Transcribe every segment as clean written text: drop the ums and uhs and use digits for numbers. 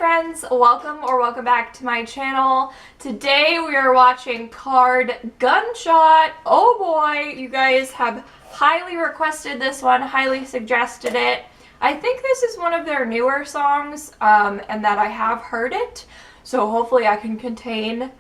friends, welcome back to my channel. Today we are watching KARD Gunshot. Oh boy, you guys have highly requested this one, highly suggested it. I think this is one of their newer songs, and that I have heard it, so hopefully I can contain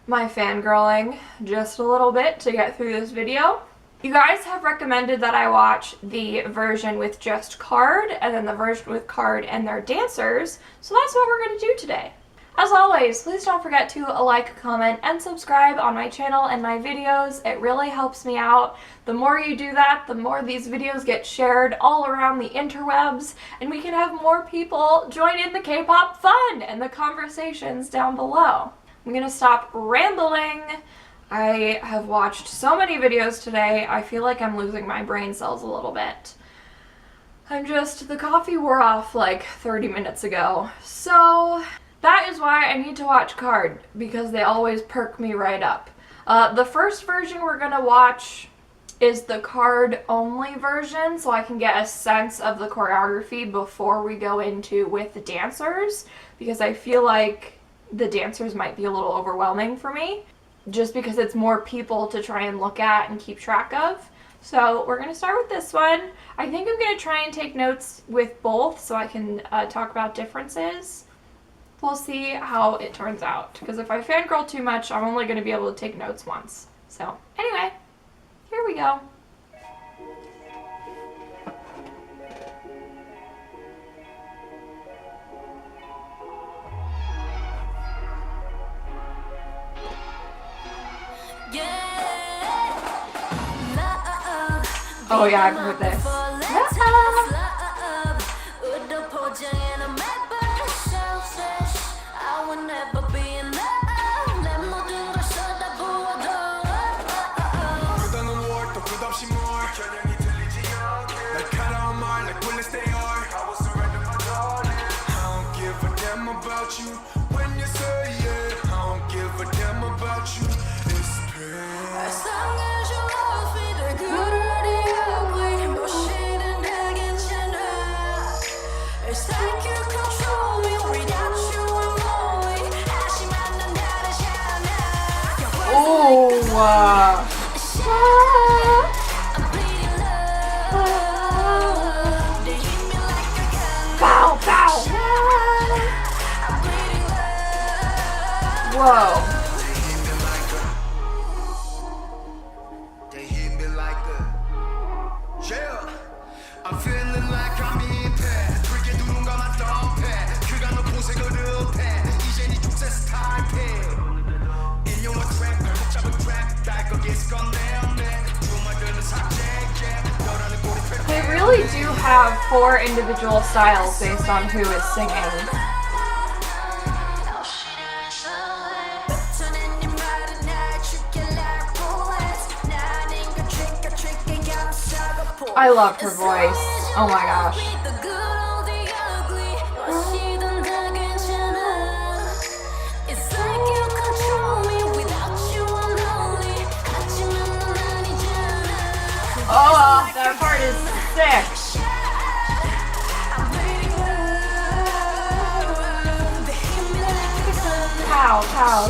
my fangirling just a little bit to get through this video. You guys have recommended that I watch the version with just KARD and then the version with KARD and their dancers, so that's what we're going to do today. As always, please don't forget to like, comment, and subscribe on my channel and my videos. It really helps me out. The more you do that, the more these videos get shared all around the interwebs, and we can have more people join in the K-pop fun and the conversations down below. I'm going to stop rambling. I have watched so many videos today, I feel like I'm losing my brain cells a little bit. The coffee wore off like 30 minutes ago. So that is why I need to watch KARD, because they always perk me right up. The first version we're gonna watch is the KARD only version, so I can get a sense of the choreography before we go into with the dancers, because I feel like the dancers might be a little overwhelming for me, just because it's more people to try and look at and keep track of. So we're going to start with this one. I think I'm going to try and take notes with both so I can talk about differences. We'll see how it turns out, because if I fangirl too much, I'm only going to be able to take notes once. So anyway, here we go. Oh yeah, I've heard this. Bow, bow. Whoa. They hit me like a yeah. I'm feeling like I'm in bed. 그게 누군가만 덤패. 그가 너 고색을 흡해. 이제 네 죽세 스타일 피. 인용한 트랙, 발목 잡은 트랙. 달 거기서 꺼내었네. 주말들은 삭제해. 너라는 꼬리. They really do have 4 individual styles based on who is singing. I love her voice. Oh my gosh. Oh, that part is sick. Pow, pow.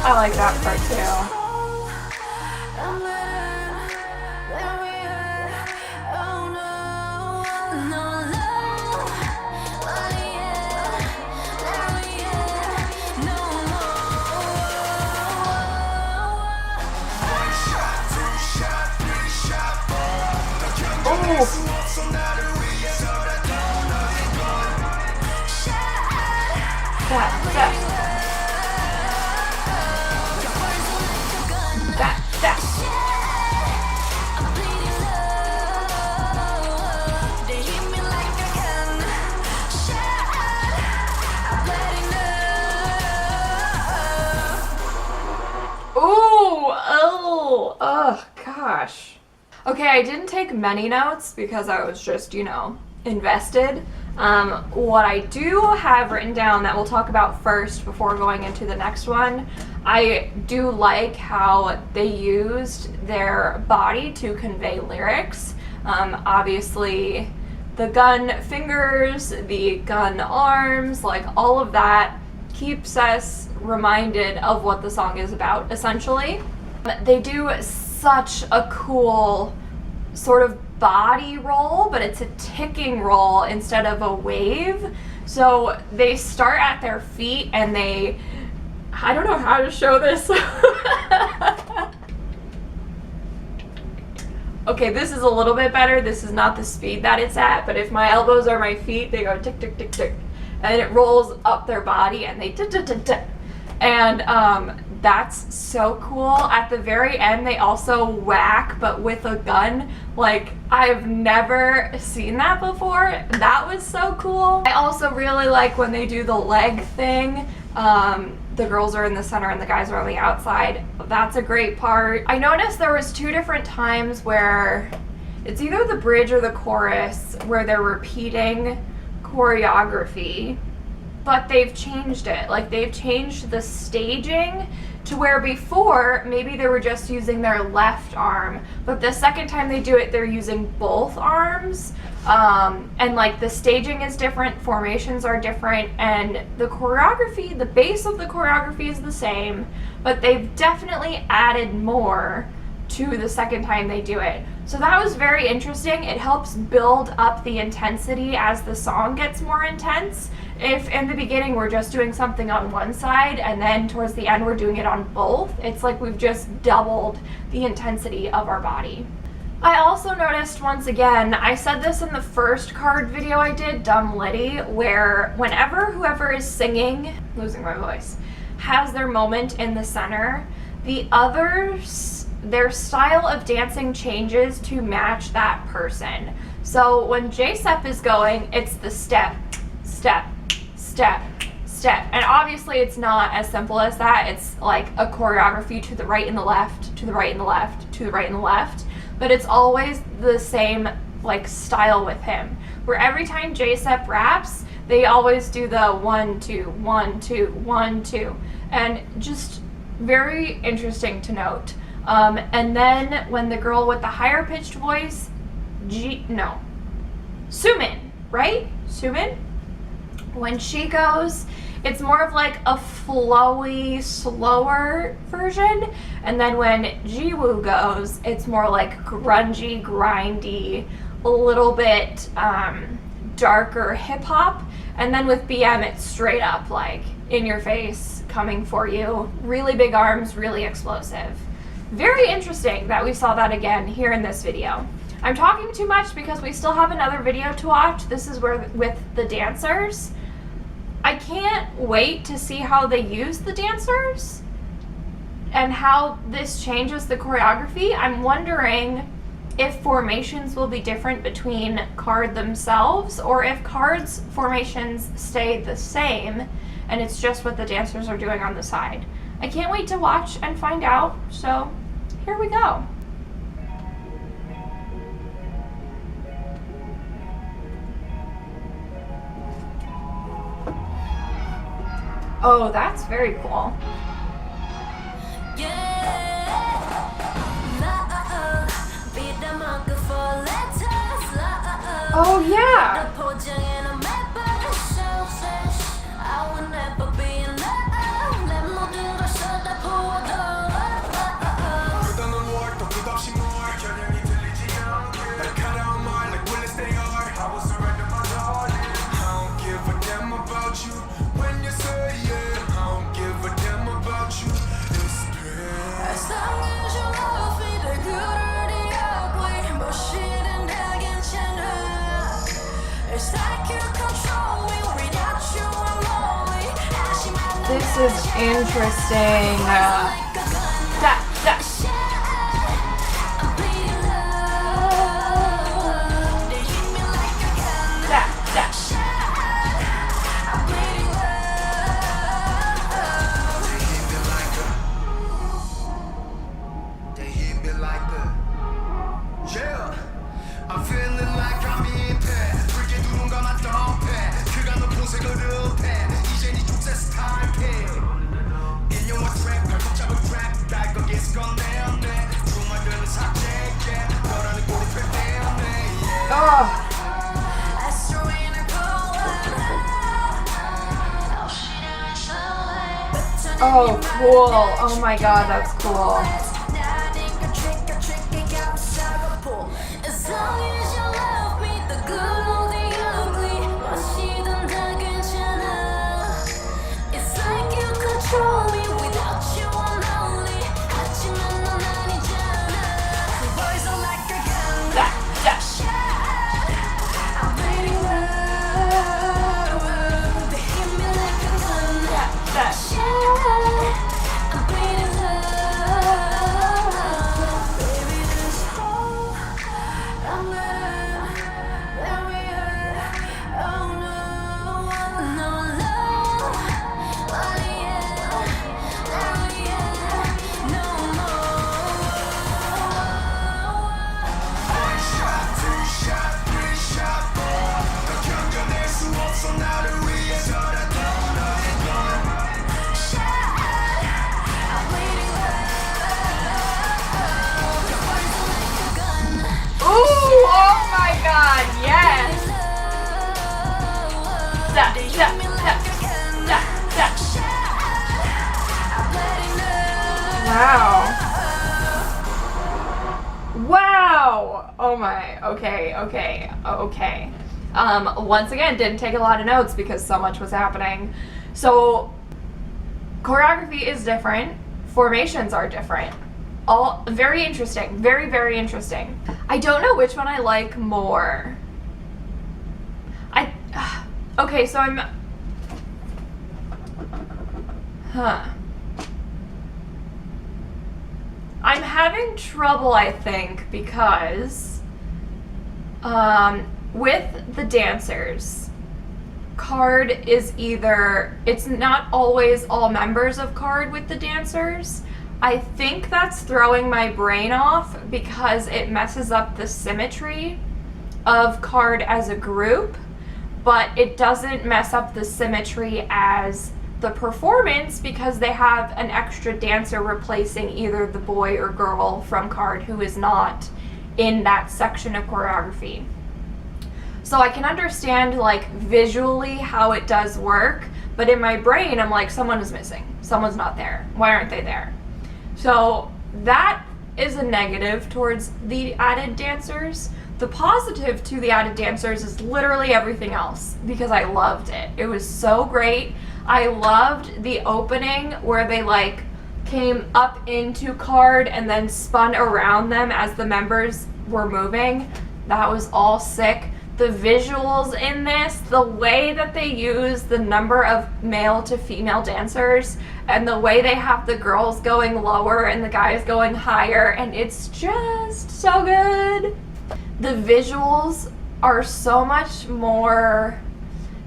I like that part too. Oh, gosh. Okay, I didn't take many notes because I was just, invested. What I do have written down that we'll talk about first before going into the next one, I do like how they used their body to convey lyrics. Obviously, the gun fingers, the gun arms, like all of that keeps us reminded of what the song is about, essentially. They do such a cool sort of body roll, but it's a ticking roll instead of a wave. So they start at their feet and I don't know how to show this. Okay, this is a little bit better. This is not the speed that it's at, but if my elbows are my feet, they go tick, tick, tick, tick. And it rolls up their body and they tick, tick, tick, tick. And that's so cool. At the very end, they also whack, but with a gun. Like, I've never seen that before. That was so cool. I also really like when they do the leg thing. The girls are in the center and the guys are on the outside. That's a great part. I noticed there was 2 different times where it's either the bridge or the chorus where they're repeating choreography, but they've changed it. Like, they've changed the staging to where before maybe they were just using their left arm, but the second time they do it, they're using both arms. And like the staging is different, formations are different, and the choreography, the base of the choreography is the same, but they've definitely added more to the second time they do it. So that was very interesting. It helps build up the intensity as the song gets more intense. If in the beginning we're just doing something on one side and then towards the end we're doing it on both, it's like we've just doubled the intensity of our body. I also noticed, once again, I said this in the first KARD video I did, Dumb Liddy, where whenever whoever is singing, losing my voice, has their moment in the center, the others, their style of dancing changes to match that person. So when J-Sep is going, it's the step, step, step, step. And obviously it's not as simple as that. It's like a choreography to the right and the left, to the right and the left, to the right and the left. But it's always the same like style with him, where every time J-Sep raps, they always do the 1, 2, 1, 2, 1, 2, and just very interesting to note. And then when the girl with the higher pitched voice, Sumin, right? Sumin? When she goes, it's more of like a flowy, slower version. And then when Jiwoo goes, it's more like grungy, grindy, a little bit darker hip hop. And then with BM, it's straight up like in your face, coming for you. Really big arms, really explosive. Very interesting that we saw that again here in this video. I'm talking too much because we still have another video to watch. This is where with the dancers. I can't wait to see how they use the dancers and how this changes the choreography. I'm wondering if formations will be different between KARD themselves, or if KARD's formations stay the same and it's just what the dancers are doing on the side. I can't wait to watch and find out, so here we go. Oh, that's very cool. Oh, yeah. This is interesting. Oh, cool. Oh my god, that's cool. Wow. Wow. Oh my. Okay. Once again, didn't take a lot of notes because so much was happening. So, choreography is different. Formations are different. All very interesting. Very, very interesting. I don't know which one I like more. Okay, so I'm having trouble, I think, because with the dancers, KARD is either, it's not always all members of KARD with the dancers. I think that's throwing my brain off because it messes up the symmetry of KARD as a group, but it doesn't mess up the symmetry as the performance because they have an extra dancer replacing either the boy or girl from KARD who is not in that section of choreography. So I can understand like visually how it does work, but in my brain I'm like, someone is missing. Someone's not there. Why aren't they there? So that is a negative towards the added dancers. The positive to the added dancers is literally everything else because I loved it. It was so great. I loved the opening where they like came up into KARD and then spun around them as the members were moving. That was all sick. The visuals in this, the way that they use the number of male to female dancers and the way they have the girls going lower and the guys going higher, and it's just so good. The visuals are so much more,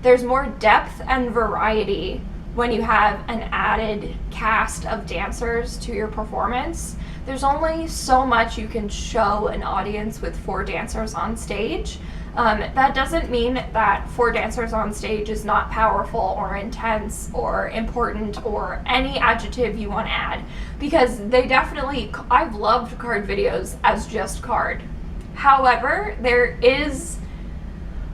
there's more depth and variety when you have an added cast of dancers to your performance. There's only so much you can show an audience with 4 dancers on stage. That doesn't mean that 4 dancers on stage is not powerful or intense or important or any adjective you want to add, because they definitely, I've loved KARD videos as just KARD. However, there is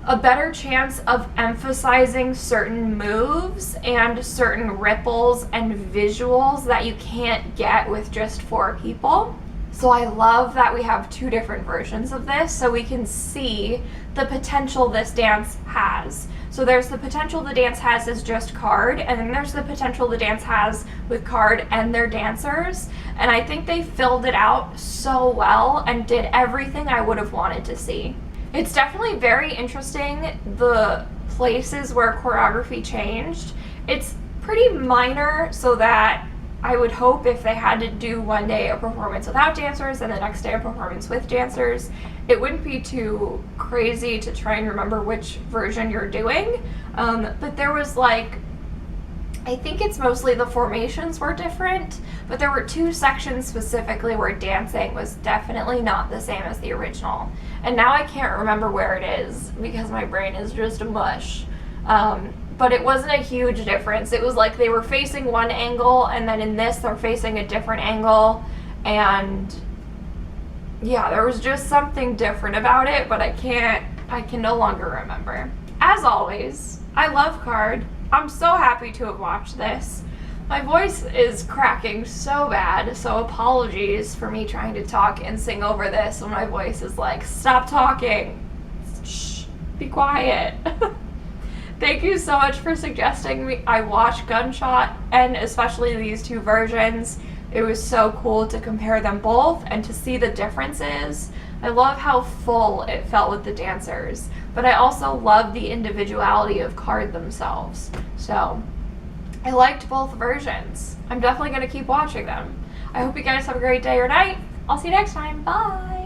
a better chance of emphasizing certain moves and certain ripples and visuals that you can't get with just 4 people. So I love that we have 2 different versions of this so we can see the potential this dance has. So there's the potential the dance has as just KARD, and then there's the potential the dance has with KARD and their dancers. And I think they filled it out so well and did everything I would have wanted to see. It's definitely very interesting the places where choreography changed. It's pretty minor, so that I would hope if they had to do one day a performance without dancers and the next day a performance with dancers, it wouldn't be too crazy to try and remember which version you're doing. But there was like, I think it's mostly the formations were different, but there were 2 sections specifically where dancing was definitely not the same as the original. And now I can't remember where it is because my brain is just mush. But it wasn't a huge difference. It was like they were facing one angle, and then in this they're facing a different angle, and yeah, there was just something different about it, but I can no longer remember. As always, I love KARD. I'm so happy to have watched this. My voice is cracking so bad, so apologies for me trying to talk and sing over this when my voice is like, stop talking. Shh, be quiet. Thank you so much for suggesting me I watch Gunshot, and especially these two versions. It was so cool to compare them both and to see the differences. I love how full it felt with the dancers, but I also love the individuality of KARD themselves. So I liked both versions. I'm definitely going to keep watching them. I hope you guys have a great day or night. I'll see you next time. Bye!